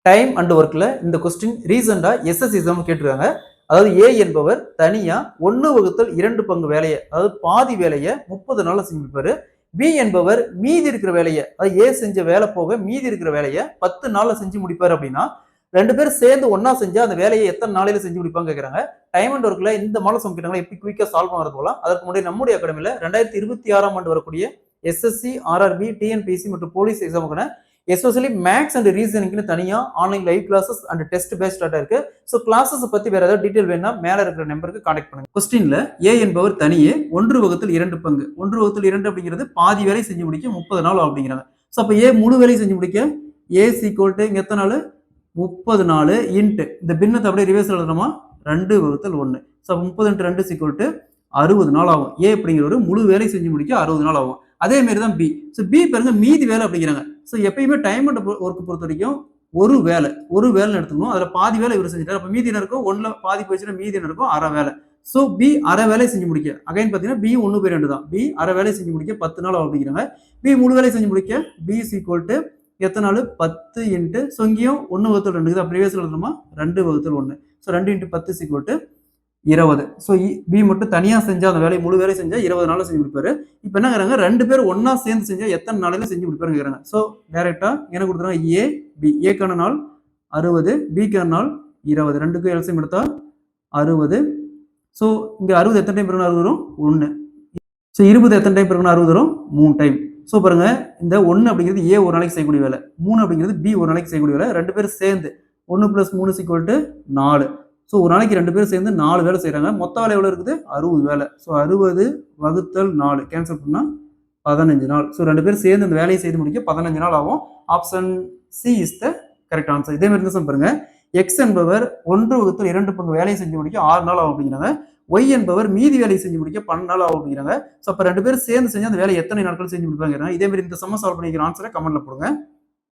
Time and ஒர்க்ல இந்த question ரீசெண்டா எஸ்எஸ்சி எக்ஸாம் கேட்டிருக்காங்க. அதாவது ஏ என்பவர் தனியா 1/2 பங்கு வேலையை, அதாவது பாதி வேலையை 30 நாள்ல செஞ்சிருப்பாரு. பி என்பவர் மீதி இருக்கிற வேலையை, அதாவது ஏ செஞ்ச வேலை போக மீதி இருக்கிற வேலையை 10 நாள்ல செஞ்சு முடிப்பாரு அப்படின்னா, 2 பேரும் சேர்ந்து ஒன்னா செஞ்சா அந்த வேலையை எத்தனை நாளையில செஞ்சு முடிப்பாங்க கேக்குறாங்க. டைம் அண்ட் ஒர்க்ல இந்த மாடல் சம் கேட்டாங்களா எப்படி குயிக்கா சால்வ் பண்றது போல. அதற்கு முன்னாடி நம்முடைய அகாடமில 2026ஆம் ஆண்டு வரக்கூடிய எஸ்எஸ்சி, ஆர்ஆர்பி, டிஎன்பிஎஸ்சி மற்றும் போலீஸ் எக்ஸாமுக்கான எஸ்பெஷலி மேக்ஸ் அண்ட் ரீசனிங்னு தனியா online live classes and test based start இருக்கு. ஸோ கிளாஸஸ் பத்தி வேற ஏதாவது டீடைல் வேணா மேல இருக்கிற நம்பருக்கு கான்டாக்ட் பண்ணுங்க. கொஸ்டின்ல ஏ என்பவர் தனியே 1/2 பங்கு, 1/2 அப்படிங்கிறது பாதி வேலை செஞ்சு முடிக்க 30 நாள் அப்படிங்கிறாங்க. ஸோ அப்ப ஏ முழு வேலை செஞ்சு முடிக்க ஏ சீக்வல் டு இங்க எத்தனை நாள், 30 நாள் இன்ட்டு இந்த பின்னத்தை அப்படியே ரிவர்ஸ் எழுதணுமா, 2/1. ஸோ 30 × 2 சீக்வல் டு 60 நாள் ஆகும். ஏ அப்படிங்கிற ஒரு முழு வேலை செஞ்சு முடிக்க 60 நாள் ஆகும். அதே மாதிரி தான் பி. ஸோ பி பாருங்க மீதி வேலை அப்படிங்கிறாங்க. ஸோ எப்பயுமே டைம் அண்ட் ஒர்க் பொறுத்த வரைக்கும் ஒரு வேலை எடுத்துக்கணும். அதில் பாதி வேலை இவர் செஞ்சுட்டார். அப்போ மீதி என்ன இருக்கும், ஒன்றில் பாதி போச்சுன்னா மீதி என்ன இருக்கும், அரை வேலை. ஸோ பி அரை வேலை செஞ்சு முடிக்க, அகைன் பார்த்தீங்கன்னா பி 1/2 தான். பி அரை வேலை செஞ்சு முடிக்க 10 நாள் அப்படிங்கிறாங்க. பி முழு வேலை செஞ்சு முடிக்க பி ஈக்குவல் டு எத்தனை நாள், 10 இன்ட்டு, ஸோ இங்கேயும் 1/2 தான் ப்ரீவியஸ் எழுதணுமா, 2/1. So 2 × 10 equal to 20. So B மட்டும் தனியாக செஞ்சா அந்த வேலையை முழு வேலை செஞ்சா 20 நாளில் செஞ்சு கொடுப்பாரு. இப்போ என்ன கேட்குறாங்க, 2 பேர் ஒன்னா சேர்ந்து செஞ்சா எத்தனை நாளையில செஞ்சு கொடுப்பாருன்னு கேட்குறாங்க. ஸோ டேரெக்டா என்ன கொடுத்துறாங்க, ஏ பி. ஏக்கான நாள் 60, பிக்கான நாள் 20. ரெண்டுக்கும் எல்சிஎம் எடுத்தா 60. ஸோ இங்கே 60 எத்தனை டைம் பிறகு 60 வரும், 1. ஸோ 20 எத்தனை டைம் பிறகு 60 வரும், 3 டைம். ஸோ பாருங்க, இந்த 1 அப்படிங்கிறது ஏ ஒரு நாளைக்கு செய்யக்கூடிய வேலை, 3 அப்படிங்கிறது பி ஒரு நாளைக்கு செய்யக்கூடிய வேலை. 2 பேரும் சேர்ந்து 1 + 3 = 4. ஸோ ஒரு நாளைக்கு 2 பேரும் சேர்ந்து 4 வேலை செய்கிறாங்க. மொத்த வேலை எவ்வளோ இருக்குது, 60 வேலை. ஸோ 60 × 4 கேன்சல் பண்ணால் 15 நாள். ஸோ 2 பேரும் சேர்ந்து அந்த வேலையை செய்து முடிக்க 15 நாள் ஆகும். Option C is the correct answer. இதே மாதிரி தான் பாருங்க, எக்ஸ் என்பவர் 1/2 பங்கு வேலையை செஞ்சு முடிக்க 6 நாள் ஆகும் அப்படிங்கிறாங்க. ஒய் என்பவர் மீதி வேலையை செஞ்சு முடிக்க 12 நாள் ஆகும் அப்படிங்கிறாங்க. ஸோ அப்போ 2 பேரும் சேர்ந்து செஞ்சு அந்த வேலை எத்தனை நாட்கள் செஞ்சு முடிப்பாங்க. இதே மாதிரி இந்த சம்ம சால்வ் பண்ணிக்கிற ஆன்சரை கமெண்ட்ல போடுங்க.